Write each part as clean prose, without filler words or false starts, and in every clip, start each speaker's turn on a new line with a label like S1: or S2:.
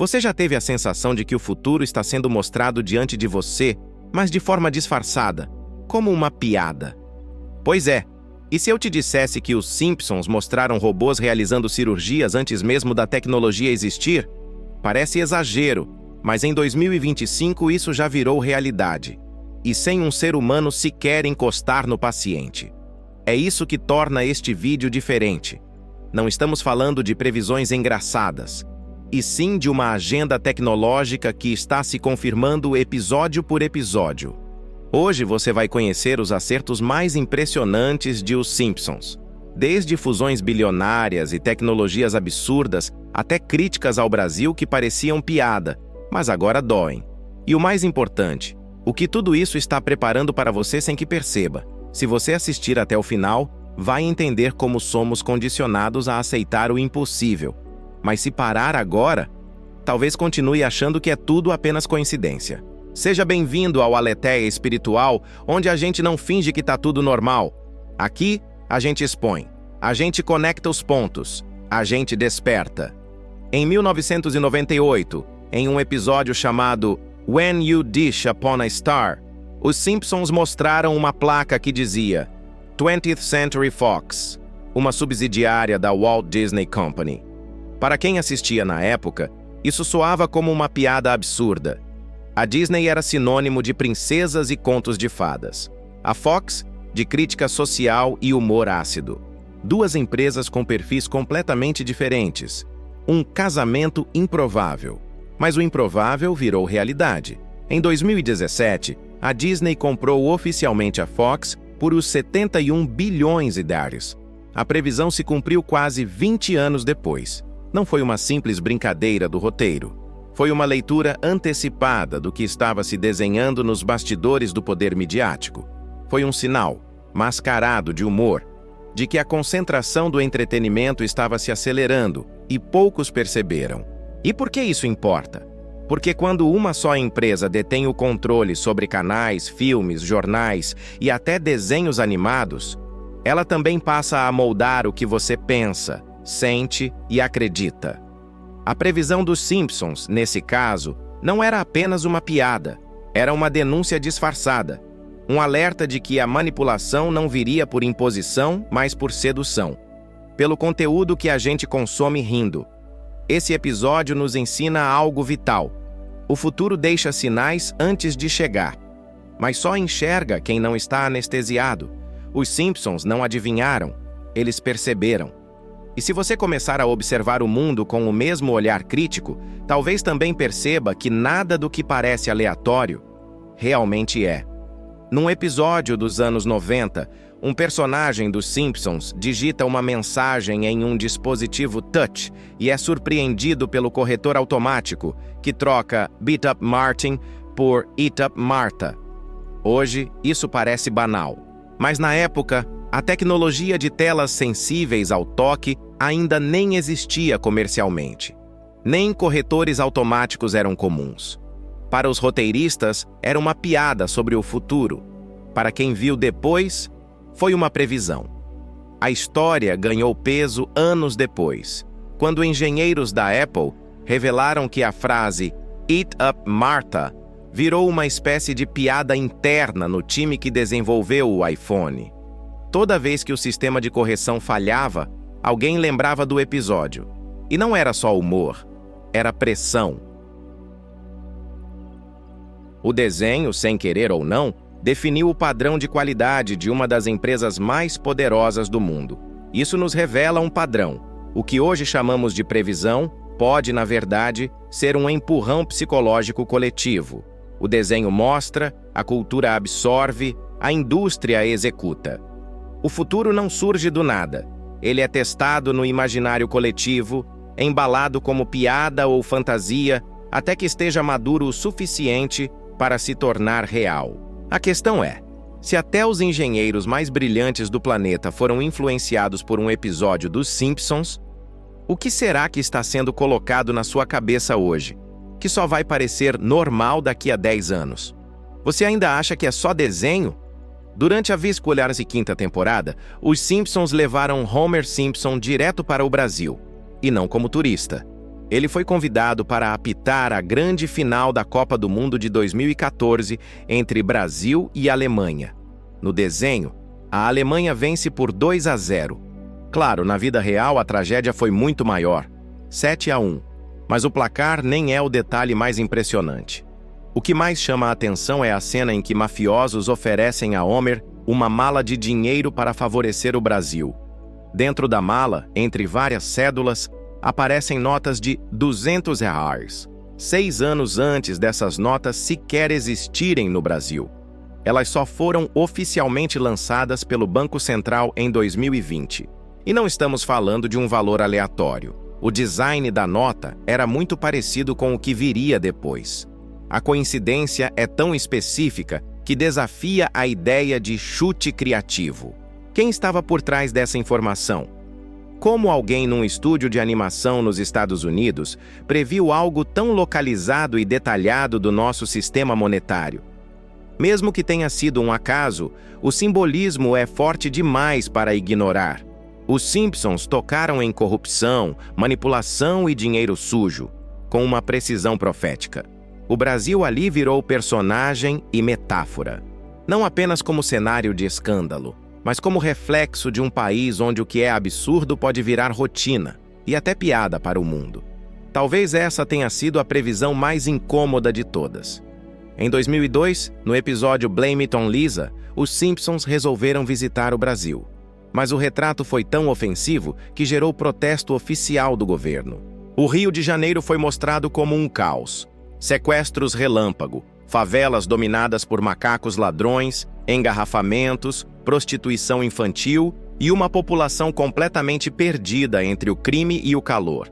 S1: Você já teve a sensação de que o futuro está sendo mostrado diante de você, mas de forma disfarçada, como uma piada? Pois é. E se eu te dissesse que os Simpsons mostraram robôs realizando cirurgias antes mesmo da tecnologia existir? Parece exagero, mas em 2025 isso já virou realidade. E sem um ser humano sequer encostar no paciente. É isso que torna este vídeo diferente. Não estamos falando de previsões engraçadas, e sim de uma agenda tecnológica que está se confirmando episódio por episódio. Hoje você vai conhecer os acertos mais impressionantes de Os Simpsons. Desde fusões bilionárias e tecnologias absurdas, até críticas ao Brasil que pareciam piada, mas agora doem. E o mais importante, o que tudo isso está preparando para você sem que perceba. Se você assistir até o final, vai entender como somos condicionados a aceitar o impossível. Mas se parar agora, talvez continue achando que é tudo apenas coincidência. Seja bem-vindo ao Aletheia Espiritual, onde a gente não finge que tá tudo normal. Aqui, a gente expõe, a gente conecta os pontos, a gente desperta. Em 1998, em um episódio chamado When You Dish Upon a Star, os Simpsons mostraram uma placa que dizia 20th Century Fox, uma subsidiária da Walt Disney Company. Para quem assistia na época, isso soava como uma piada absurda. A Disney era sinônimo de princesas e contos de fadas. A Fox, de crítica social e humor ácido. Duas empresas com perfis completamente diferentes. Um casamento improvável. Mas o improvável virou realidade. Em 2017, a Disney comprou oficialmente a Fox por os 71 bilhões de dólares. A previsão se cumpriu quase 20 anos depois. Não foi uma simples brincadeira do roteiro. Foi uma leitura antecipada do que estava se desenhando nos bastidores do poder midiático. Foi um sinal, mascarado de humor, de que a concentração do entretenimento estava se acelerando e poucos perceberam. E por que isso importa? Porque quando uma só empresa detém o controle sobre canais, filmes, jornais e até desenhos animados, ela também passa a moldar o que você pensa, sente e acredita. A previsão dos Simpsons, nesse caso, não era apenas uma piada, era uma denúncia disfarçada, um alerta de que a manipulação não viria por imposição, mas por sedução, pelo conteúdo que a gente consome rindo. Esse episódio nos ensina algo vital. O futuro deixa sinais antes de chegar, mas só enxerga quem não está anestesiado. Os Simpsons não adivinharam, eles perceberam. E se você começar a observar o mundo com o mesmo olhar crítico, talvez também perceba que nada do que parece aleatório realmente é. Num episódio dos anos 90, um personagem dos Simpsons digita uma mensagem em um dispositivo touch e é surpreendido pelo corretor automático, que troca Beat Up Martin por Eat Up Martha. Hoje, isso parece banal, mas na época, a tecnologia de telas sensíveis ao toque ainda nem existia comercialmente. Nem corretores automáticos eram comuns. Para os roteiristas, era uma piada sobre o futuro. Para quem viu depois, foi uma previsão. A história ganhou peso anos depois, quando engenheiros da Apple revelaram que a frase Eat Up Martha virou uma espécie de piada interna no time que desenvolveu o iPhone. Toda vez que o sistema de correção falhava, alguém lembrava do episódio. E não era só humor, era pressão. O desenho, sem querer ou não, definiu o padrão de qualidade de uma das empresas mais poderosas do mundo. Isso nos revela um padrão. O que hoje chamamos de previsão pode, na verdade, ser um empurrão psicológico coletivo. O desenho mostra, a cultura absorve, a indústria executa. O futuro não surge do nada. Ele é testado no imaginário coletivo, embalado como piada ou fantasia, até que esteja maduro o suficiente para se tornar real. A questão é, se até os engenheiros mais brilhantes do planeta foram influenciados por um episódio dos Simpsons, o que será que está sendo colocado na sua cabeça hoje, que só vai parecer normal daqui a 10 anos? Você ainda acha que é só desenho? Durante a 25ª temporada, os Simpsons levaram Homer Simpson direto para o Brasil, e não como turista. Ele foi convidado para apitar a grande final da Copa do Mundo de 2014 entre Brasil e Alemanha. No desenho, a Alemanha vence por 2-0. Claro, na vida real a tragédia foi muito maior, 7-1, mas o placar nem é o detalhe mais impressionante. O que mais chama a atenção é a cena em que mafiosos oferecem a Homer uma mala de dinheiro para favorecer o Brasil. Dentro da mala, entre várias cédulas, aparecem notas de R$ 200, 6 anos antes dessas notas sequer existirem no Brasil. Elas só foram oficialmente lançadas pelo Banco Central em 2020. E não estamos falando de um valor aleatório. O design da nota era muito parecido com o que viria depois. A coincidência é tão específica que desafia a ideia de chute criativo. Quem estava por trás dessa informação? Como alguém num estúdio de animação nos Estados Unidos previu algo tão localizado e detalhado do nosso sistema monetário? Mesmo que tenha sido um acaso, o simbolismo é forte demais para ignorar. Os Simpsons tocaram em corrupção, manipulação e dinheiro sujo, com uma precisão profética. O Brasil ali virou personagem e metáfora, não apenas como cenário de escândalo, mas como reflexo de um país onde o que é absurdo pode virar rotina e até piada para o mundo. Talvez essa tenha sido a previsão mais incômoda de todas. Em 2002, no episódio Blame It on Lisa, os Simpsons resolveram visitar o Brasil. Mas o retrato foi tão ofensivo que gerou protesto oficial do governo. O Rio de Janeiro foi mostrado como um caos. Sequestros relâmpago, favelas dominadas por macacos ladrões, engarrafamentos, prostituição infantil e uma população completamente perdida entre o crime e o calor.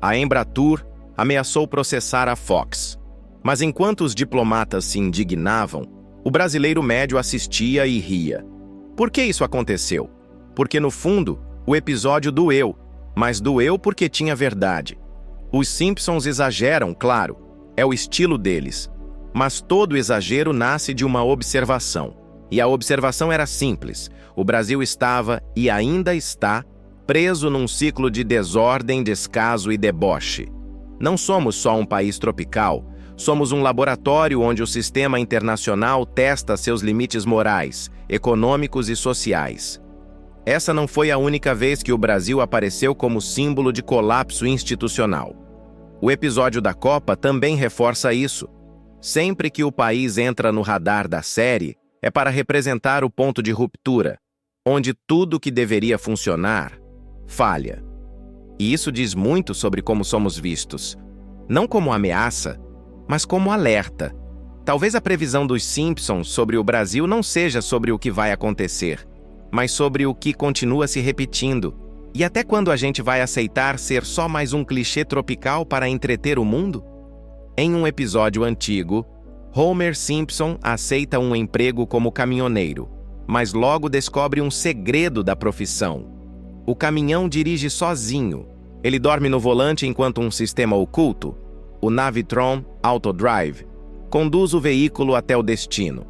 S1: A Embratur ameaçou processar a Fox. Mas enquanto os diplomatas se indignavam, o brasileiro médio assistia e ria. Por que isso aconteceu? Porque, no fundo, o episódio doeu, mas doeu porque tinha verdade. Os Simpsons exageram, claro, é o estilo deles. Mas todo exagero nasce de uma observação. E a observação era simples. O Brasil estava, e ainda está, preso num ciclo de desordem, descaso e deboche. Não somos só um país tropical, somos um laboratório onde o sistema internacional testa seus limites morais, econômicos e sociais. Essa não foi a única vez que o Brasil apareceu como símbolo de colapso institucional. O episódio da Copa também reforça isso. Sempre que o país entra no radar da série, é para representar o ponto de ruptura, onde tudo que deveria funcionar, falha. E isso diz muito sobre como somos vistos. Não como ameaça, mas como alerta. Talvez a previsão dos Simpsons sobre o Brasil não seja sobre o que vai acontecer, mas sobre o que continua se repetindo. E até quando a gente vai aceitar ser só mais um clichê tropical para entreter o mundo? Em um episódio antigo, Homer Simpson aceita um emprego como caminhoneiro, mas logo descobre um segredo da profissão. O caminhão dirige sozinho. Ele dorme no volante enquanto um sistema oculto, o Navitron Autodrive, conduz o veículo até o destino.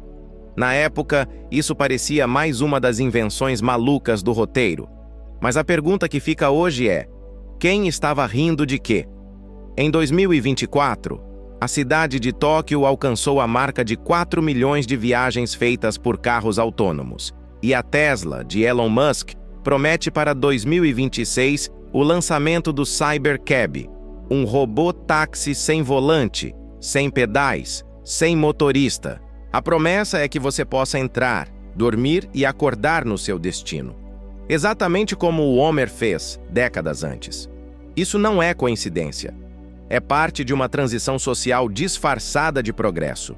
S1: Na época, isso parecia mais uma das invenções malucas do roteiro. Mas a pergunta que fica hoje é: quem estava rindo de quê? Em 2024, a cidade de Tóquio alcançou a marca de 4 milhões de viagens feitas por carros autônomos. E a Tesla, de Elon Musk, promete para 2026 o lançamento do Cybercab, um robô táxi sem volante, sem pedais, sem motorista. A promessa é que você possa entrar, dormir e acordar no seu destino. Exatamente como o Homer fez décadas antes. Isso não é coincidência. É parte de uma transição social disfarçada de progresso.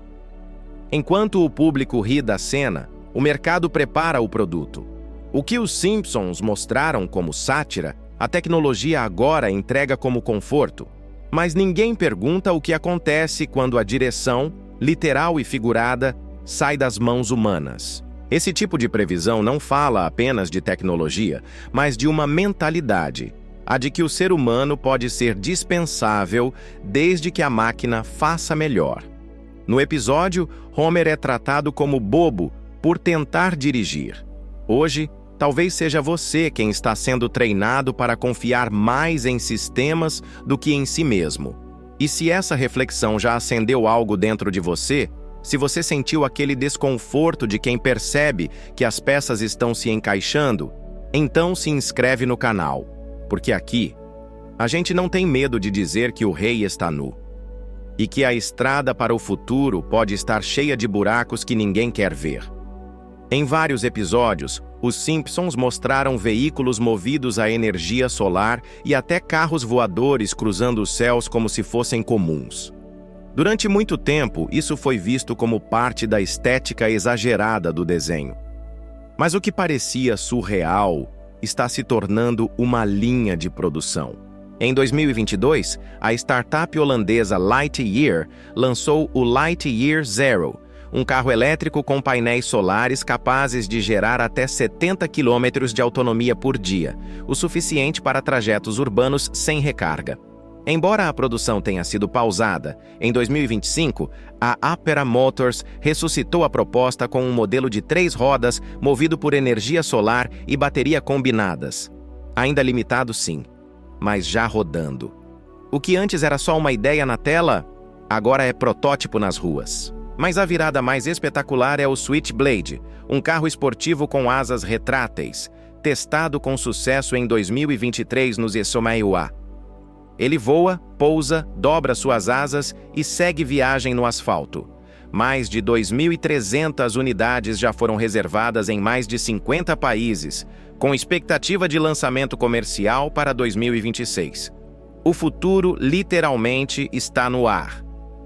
S1: Enquanto o público ri da cena, o mercado prepara o produto. O que os Simpsons mostraram como sátira, a tecnologia agora entrega como conforto. Mas ninguém pergunta o que acontece quando a direção, literal e figurada, sai das mãos humanas. Esse tipo de previsão não fala apenas de tecnologia, mas de uma mentalidade, a de que o ser humano pode ser dispensável desde que a máquina faça melhor. No episódio, Homer é tratado como bobo por tentar dirigir. Hoje, Talvez seja você quem está sendo treinado para confiar mais em sistemas do que em si mesmo. E se essa reflexão já acendeu algo dentro de você, se você sentiu aquele desconforto de quem percebe que as peças estão se encaixando, então se inscreve no canal, porque aqui a gente não tem medo de dizer que o rei está nu e que a estrada para o futuro pode estar cheia de buracos que ninguém quer ver. Em vários episódios, os Simpsons mostraram veículos movidos a energia solar e até carros voadores cruzando os céus como se fossem comuns. Durante muito tempo, isso foi visto como parte da estética exagerada do desenho. Mas o que parecia surreal está se tornando uma linha de produção. Em 2022, a startup holandesa Lightyear lançou o Lightyear Zero, um carro elétrico com painéis solares capazes de gerar até 70 km de autonomia por dia, o suficiente para trajetos urbanos sem recarga. Embora a produção tenha sido pausada, em 2025, a Apera Motors ressuscitou a proposta com um modelo de 3 rodas movido por energia solar e bateria combinadas. Ainda limitado, sim, mas já rodando. O que antes era só uma ideia na tela, agora é protótipo nas ruas. Mas a virada mais espetacular é o Switchblade, um carro esportivo com asas retráteis, testado com sucesso em 2023 nos Esomaiua. Ele voa, pousa, dobra suas asas e segue viagem no asfalto. Mais de 2.300 unidades já foram reservadas em mais de 50 países, com expectativa de lançamento comercial para 2026. O futuro literalmente está no ar.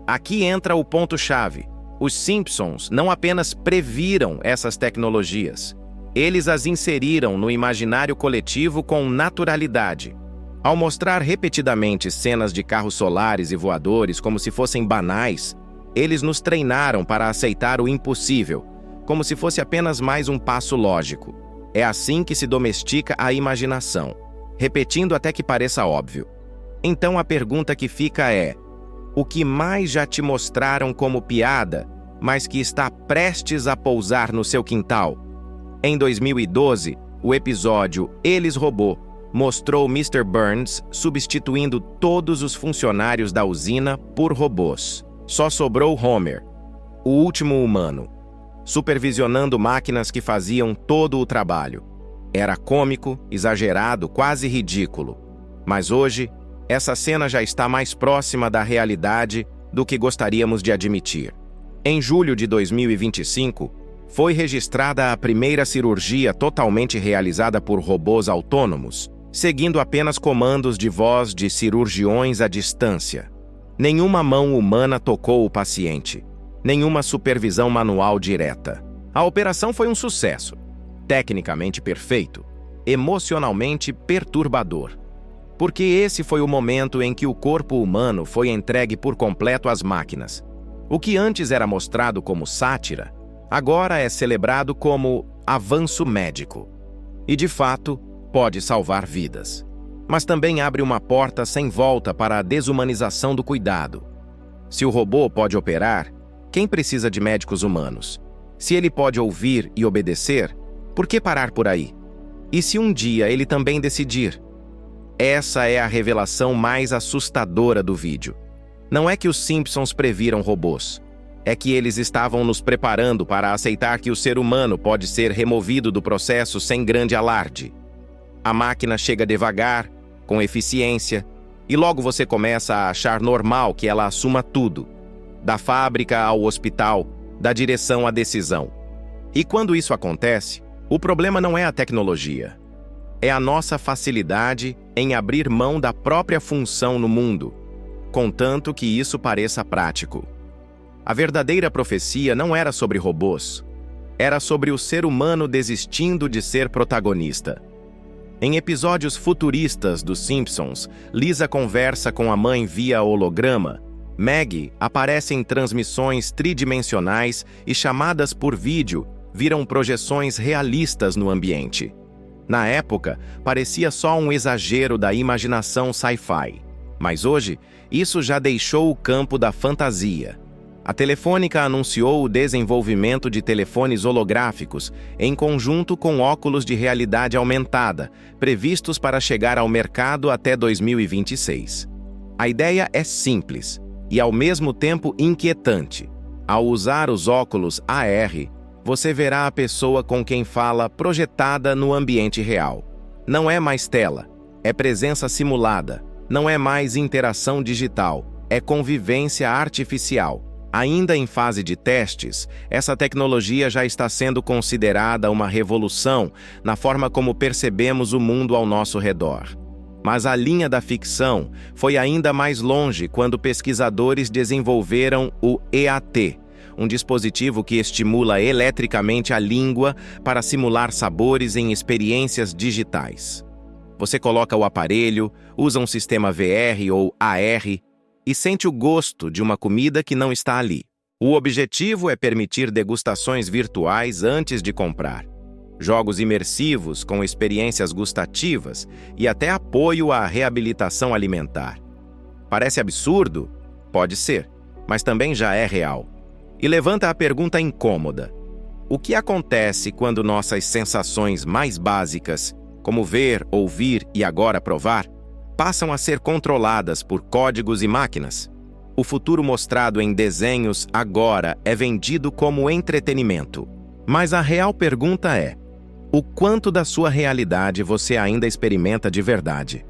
S1: Aqui entra o ponto-chave. Os Simpsons não apenas previram essas tecnologias, eles as inseriram no imaginário coletivo com naturalidade. Ao mostrar repetidamente cenas de carros solares e voadores como se fossem banais, eles nos treinaram para aceitar o impossível, como se fosse apenas mais um passo lógico. É assim que se domestica a imaginação, repetindo até que pareça óbvio. Então a pergunta que fica é: o que mais já te mostraram como piada, mas que está prestes a pousar no seu quintal? Em 2012, o episódio Eles Robô mostrou Mr. Burns substituindo todos os funcionários da usina por robôs. Só sobrou Homer, o último humano, supervisionando máquinas que faziam todo o trabalho. Era cômico, exagerado, quase ridículo. Mas hoje, essa cena já está mais próxima da realidade do que gostaríamos de admitir. Em julho de 2025, foi registrada a primeira cirurgia totalmente realizada por robôs autônomos, seguindo apenas comandos de voz de cirurgiões à distância. Nenhuma mão humana tocou o paciente, nenhuma supervisão manual direta. A operação foi um sucesso, tecnicamente perfeito, emocionalmente perturbador. Porque esse foi o momento em que o corpo humano foi entregue por completo às máquinas. O que antes era mostrado como sátira, agora é celebrado como avanço médico. E, de fato, pode salvar vidas. Mas também abre uma porta sem volta para a desumanização do cuidado. Se o robô pode operar, quem precisa de médicos humanos? Se ele pode ouvir e obedecer, por que parar por aí? E se um dia ele também decidir? Essa é a revelação mais assustadora do vídeo. Não é que os Simpsons previram robôs. É que eles estavam nos preparando para aceitar que o ser humano pode ser removido do processo sem grande alarde. A máquina chega devagar, com eficiência, e logo você começa a achar normal que ela assuma tudo, da fábrica ao hospital, da direção à decisão. E quando isso acontece, o problema não é a tecnologia. É a nossa facilidade em abrir mão da própria função no mundo, contanto que isso pareça prático. A verdadeira profecia não era sobre robôs, era sobre o ser humano desistindo de ser protagonista. Em episódios futuristas dos Simpsons, Lisa conversa com a mãe via holograma, Maggie aparece em transmissões tridimensionais e chamadas por vídeo viram projeções realistas no ambiente. Na época, parecia só um exagero da imaginação sci-fi, mas hoje, isso já deixou o campo da fantasia. A Telefônica anunciou o desenvolvimento de telefones holográficos em conjunto com óculos de realidade aumentada, previstos para chegar ao mercado até 2026. A ideia é simples e, ao mesmo tempo, inquietante. Ao usar os óculos AR, você verá a pessoa com quem fala projetada no ambiente real. Não é mais tela, é presença simulada. Não é mais interação digital, é convivência artificial. Ainda em fase de testes, essa tecnologia já está sendo considerada uma revolução na forma como percebemos o mundo ao nosso redor. Mas a linha da ficção foi ainda mais longe quando pesquisadores desenvolveram o EAT, um dispositivo que estimula eletricamente a língua para simular sabores em experiências digitais. Você coloca o aparelho, usa um sistema VR ou AR e sente o gosto de uma comida que não está ali. O objetivo é permitir degustações virtuais antes de comprar, jogos imersivos com experiências gustativas e até apoio à reabilitação alimentar. Parece absurdo? Pode ser, mas também já é real. E levanta a pergunta incômoda: o que acontece quando nossas sensações mais básicas, como ver, ouvir e agora provar, passam a ser controladas por códigos e máquinas? O futuro mostrado em desenhos agora é vendido como entretenimento. Mas a real pergunta é: o quanto da sua realidade você ainda experimenta de verdade?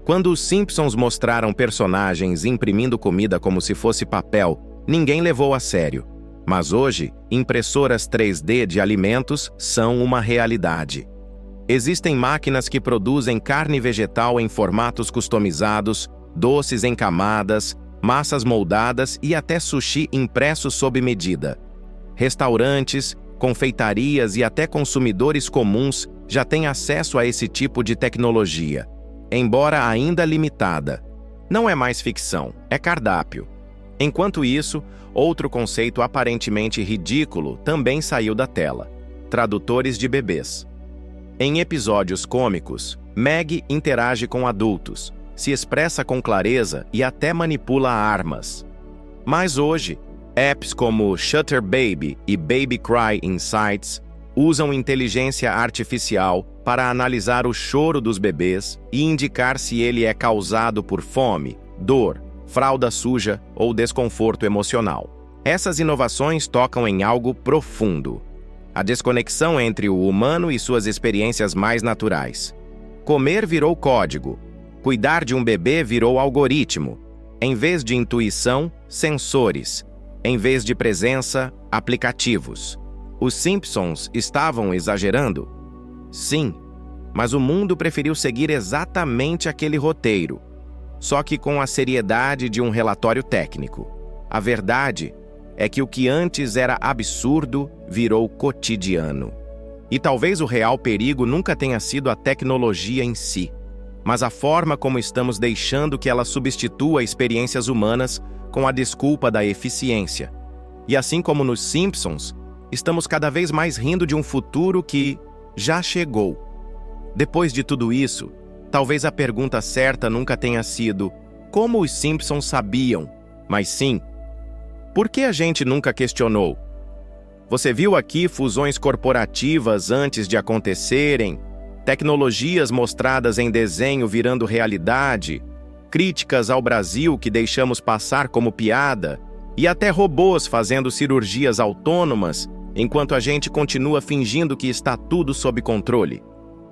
S1: Quando os Simpsons mostraram personagens imprimindo comida como se fosse papel, ninguém levou a sério. Mas hoje, impressoras 3D de alimentos são uma realidade. Existem máquinas que produzem carne vegetal em formatos customizados, doces em camadas, massas moldadas e até sushi impresso sob medida. Restaurantes, confeitarias e até consumidores comuns já têm acesso a esse tipo de tecnologia, embora ainda limitada. Não é mais ficção, é cardápio. Enquanto isso, outro conceito aparentemente ridículo também saiu da tela: tradutores de bebês. Em episódios cômicos, Meg interage com adultos, se expressa com clareza e até manipula armas. Mas hoje, apps como Shutter Baby e Baby Cry Insights usam inteligência artificial para analisar o choro dos bebês e indicar se ele é causado por fome, dor, fralda suja ou desconforto emocional. Essas inovações tocam em algo profundo: a desconexão entre o humano e suas experiências mais naturais. Comer virou código. Cuidar de um bebê virou algoritmo. Em vez de intuição, sensores. Em vez de presença, aplicativos. Os Simpsons estavam exagerando? Sim, mas o mundo preferiu seguir exatamente aquele roteiro, só que com a seriedade de um relatório técnico. A verdade é que o que antes era absurdo virou cotidiano. E talvez o real perigo nunca tenha sido a tecnologia em si, mas a forma como estamos deixando que ela substitua experiências humanas com a desculpa da eficiência. E assim como nos Simpsons, estamos cada vez mais rindo de um futuro que já chegou. Depois de tudo isso, talvez a pergunta certa nunca tenha sido como os Simpsons sabiam, mas sim, por que a gente nunca questionou? Você viu aqui fusões corporativas antes de acontecerem, tecnologias mostradas em desenho virando realidade, críticas ao Brasil que deixamos passar como piada, e até robôs fazendo cirurgias autônomas, enquanto a gente continua fingindo que está tudo sob controle.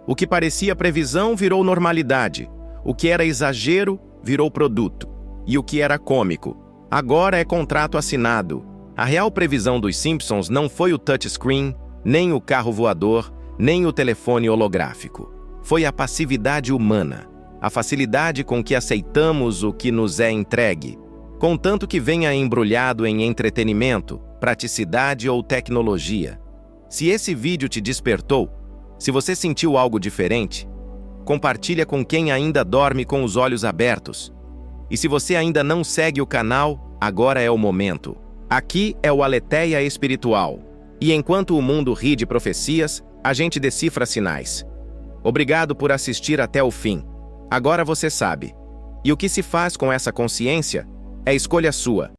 S1: O que parecia previsão virou normalidade, o que era exagero virou produto, e o que era cômico agora é contrato assinado. A real previsão dos Simpsons não foi o touchscreen, nem o carro voador, nem o telefone holográfico. Foi a passividade humana, a facilidade com que aceitamos o que nos é entregue, contanto que venha embrulhado em entretenimento, praticidade ou tecnologia. Se esse vídeo te despertou, se você sentiu algo diferente, compartilha com quem ainda dorme com os olhos abertos. E se você ainda não segue o canal, agora é o momento. Aqui é o Aletheia Espiritual. E enquanto o mundo ri de profecias, a gente decifra sinais. Obrigado por assistir até o fim. Agora você sabe. E o que se faz com essa consciência é escolha sua.